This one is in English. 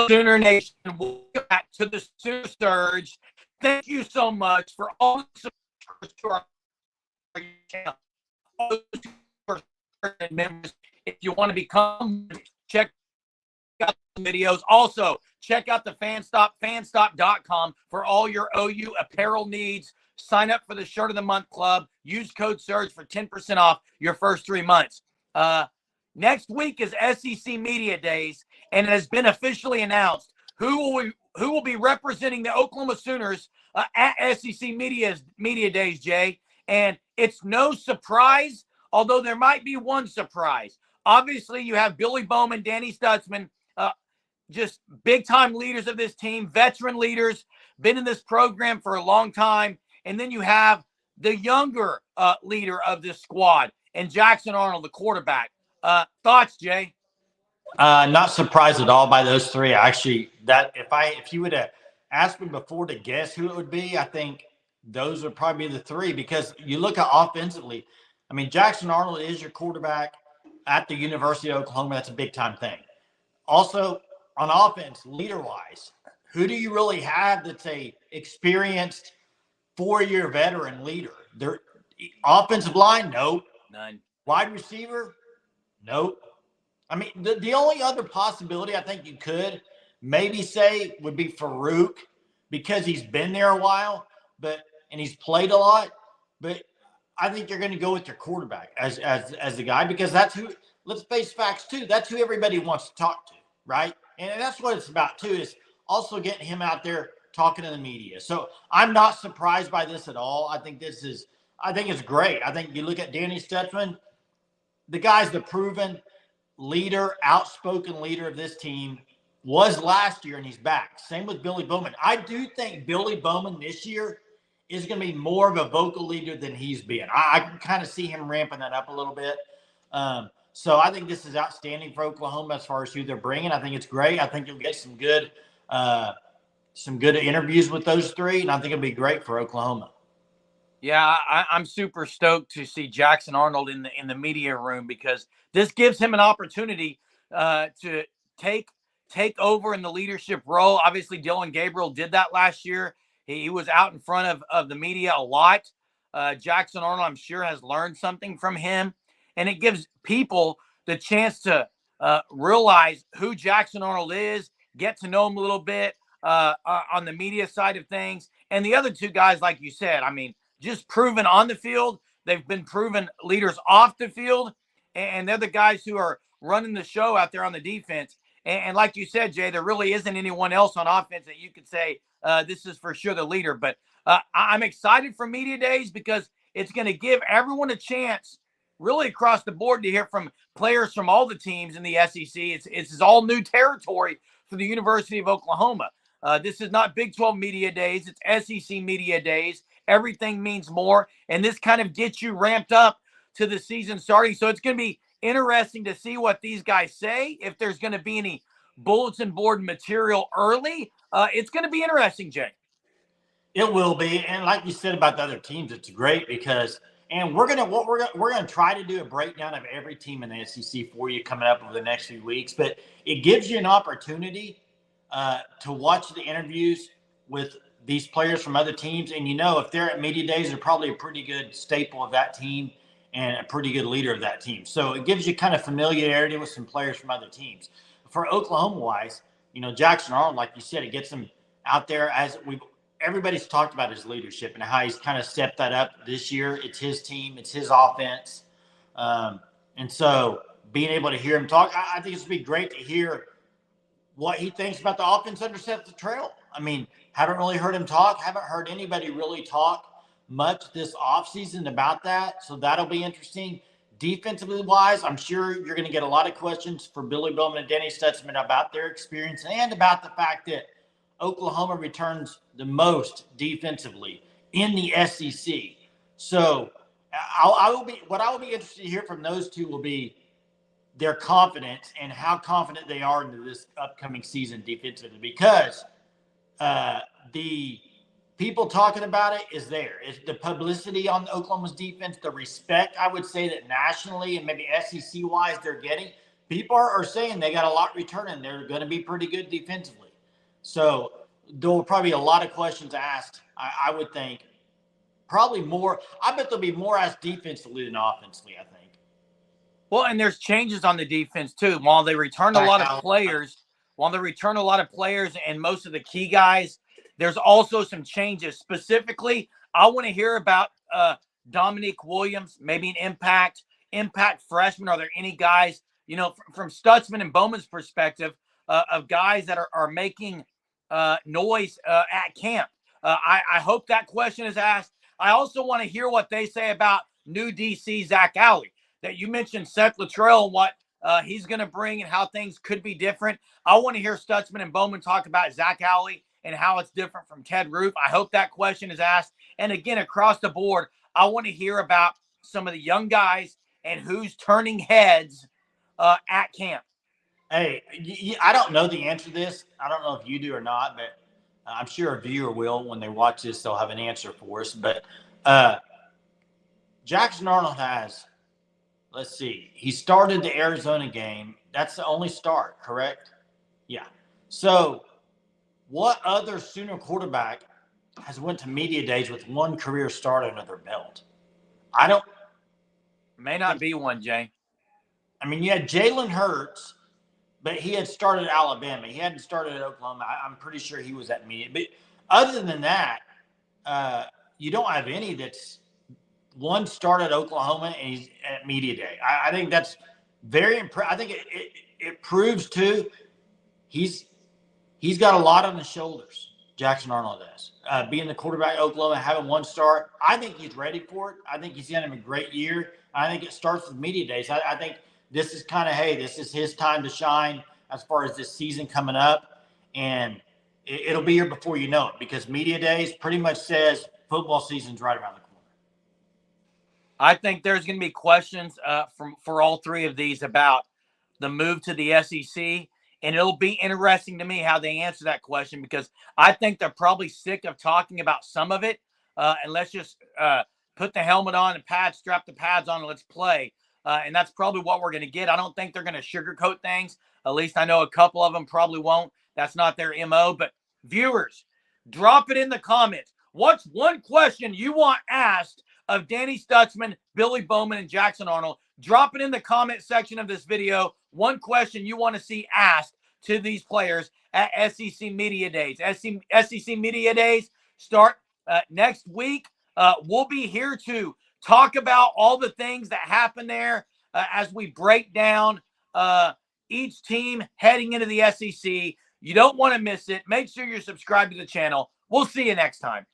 Sooner Nation, welcome back to the Sooner Surge. Thank you so much for all the support to our channel. All those members, if you want to become, check out the videos. Also, check out the fanstop.com for all your OU apparel needs. Sign up for the Shirt of the Month Club. Use code SURGE for 10% off your first 3 months. Next week is SEC Media Days, and it has been officially announced who will be representing the Oklahoma Sooners at SEC Media Days, Jay. And it's no surprise, although there might be one surprise. Obviously, you have Billy Bowman, Danny Stutsman, just big-time leaders of this team, veteran leaders, been in this program for a long time. And then you have the younger leader of this squad, and Jackson Arnold, the quarterback. Thoughts, Jay? Not surprised at all by those three. Actually, if you would have asked me before to guess who it would be, I think those would probably be the three, because you look at offensively. I mean, Jackson Arnold is your quarterback at the University of Oklahoma. That's a big time thing. Also, on offense, leader-wise, who do you really have that's a experienced 4-year veteran leader? Their offensive line, nope. None. Wide receiver, nope. I mean, the only other possibility I think you could maybe say would be Farouk, because he's been there a while, and he's played a lot. But I think you're going to go with your quarterback as the guy, because that's who. Let's face facts too. That's who everybody wants to talk to, right? And that's what it's about too, is also getting him out there talking to the media. So I'm not surprised by this at all. I think it's great. I think you look at Danny Stutsman, the guy's the proven leader, outspoken leader of this team, was last year, and he's back. Same with Billy Bowman. I do think Billy Bowman this year is going to be more of a vocal leader than he's been. I can kind of see him ramping that up a little bit. So I think this is outstanding for Oklahoma as far as who they're bringing. I think it's great. I think you'll get some good interviews with those three, and I think it'll be great for Oklahoma. Yeah, I'm super stoked to see Jackson Arnold in the media room, because this gives him an opportunity to take over in the leadership role. Obviously, Dylan Gabriel did that last year. He was out in front of the media a lot. Jackson Arnold, I'm sure, has learned something from him, and it gives people the chance to realize who Jackson Arnold is, get to know him a little bit on the media side of things. And the other two guys, like you said, I mean, just proven on the field. They've been proven leaders off the field, and they're the guys who are running the show out there on the defense. And like you said, Jay, there really isn't anyone else on offense that you could say this is for sure the leader. But I'm excited for Media Days, because it's going to give everyone a chance really across the board to hear from players from all the teams in the SEC. It's all new territory for the University of Oklahoma. This is not Big 12 Media Days. It's SEC Media Days. Everything means more, and this kind of gets you ramped up to the season starting. So it's going to be interesting to see what these guys say, if there's going to be any bulletin board material early. It's going to be interesting, Jay. It will be, and like you said about the other teams, it's great because, and we're gonna try to do a breakdown of every team in the SEC for you coming up over the next few weeks. But it gives you an opportunity to watch the interviews with these players from other teams, and if they're at media days, they're probably a pretty good staple of that team and a pretty good leader of that team. So it gives you kind of familiarity with some players from other teams. For Oklahoma-wise, Jackson Arnold, like you said, it gets him out there. Everybody's talked about his leadership and how he's kind of stepped that up this year. It's his team, it's his offense, and so being able to hear him talk, I think it's going to be great to hear what he thinks about the offense under Seth Trail. I mean, haven't really heard him talk. Haven't heard anybody really talk much this offseason about that. So that'll be interesting. Defensively wise, I'm sure you're going to get a lot of questions for Billy Bowman and Danny Stutsman about their experience and about the fact that Oklahoma returns the most defensively in the SEC. So what I will be interested to hear from those two will be their confidence and how confident they are into this upcoming season defensively, because the people talking about it is there. It's the publicity on Oklahoma's defense, the respect, I would say, that nationally and maybe SEC-wise they're getting. people are saying they got a lot returning. They're going to be pretty good defensively. So there will probably be a lot of questions asked. I would think probably more. I bet there'll be more asked defensively than offensively, I think. Well, and there's changes on the defense too. While they return a lot of players, and most of the key guys, there's also some changes. Specifically, I want to hear about Dominique Williams, maybe an impact freshman. Are there any guys, from Stutsman and Bowman's perspective, of guys that are making noise at camp? I hope that question is asked. I also want to hear what they say about new DC Zach Alley. That you mentioned Seth Luttrell and what he's going to bring and how things could be different. I want to hear Stutsman and Bowman talk about Zach Alley and how it's different from Ted Roof. I hope that question is asked. And again, across the board, I want to hear about some of the young guys and who's turning heads at camp. Hey, I don't know the answer to this. I don't know if you do or not, but I'm sure a viewer will. When they watch this, they'll have an answer for us. But Jackson Arnold has, let's see, he started the Arizona game. That's the only start, correct? Yeah. So what other Sooner quarterback has went to media days with one career start under their belt? May not be one, Jay. I mean, you had Jalen Hurts, but he had started at Alabama. He hadn't started at Oklahoma. I'm pretty sure he was at media. But other than that, you don't have any that's one start at Oklahoma and he's at media day. I think that's very impressive. I think it proves too he's got a lot on his shoulders. Jackson Arnold does. Being the quarterback at Oklahoma, having one start, I think he's ready for it. I think he's having a great year. I think it starts with media days. I think this is kind of, hey, this is his time to shine as far as this season coming up. And it'll be here before you know it, because media days pretty much says football season's right around the corner. I think there's going to be questions for all three of these about the move to the SEC. And it'll be interesting to me how they answer that question, because I think they're probably sick of talking about some of it. And let's just put the helmet on and strap the pads on, and let's play. And that's probably what we're going to get. I don't think they're going to sugarcoat things. At least I know a couple of them probably won't. That's not their MO. But viewers, drop it in the comments. What's one question you want asked of Danny Stutsman, Billy Bowman, and Jackson Arnold? Drop it in the comment section of this video. One question you want to see asked to these players at SEC Media Days. SEC Media Days start next week. We'll be here to talk about all the things that happen there as we break down each team heading into the SEC. You don't want to miss it. Make sure you're subscribed to the channel. We'll see you next time.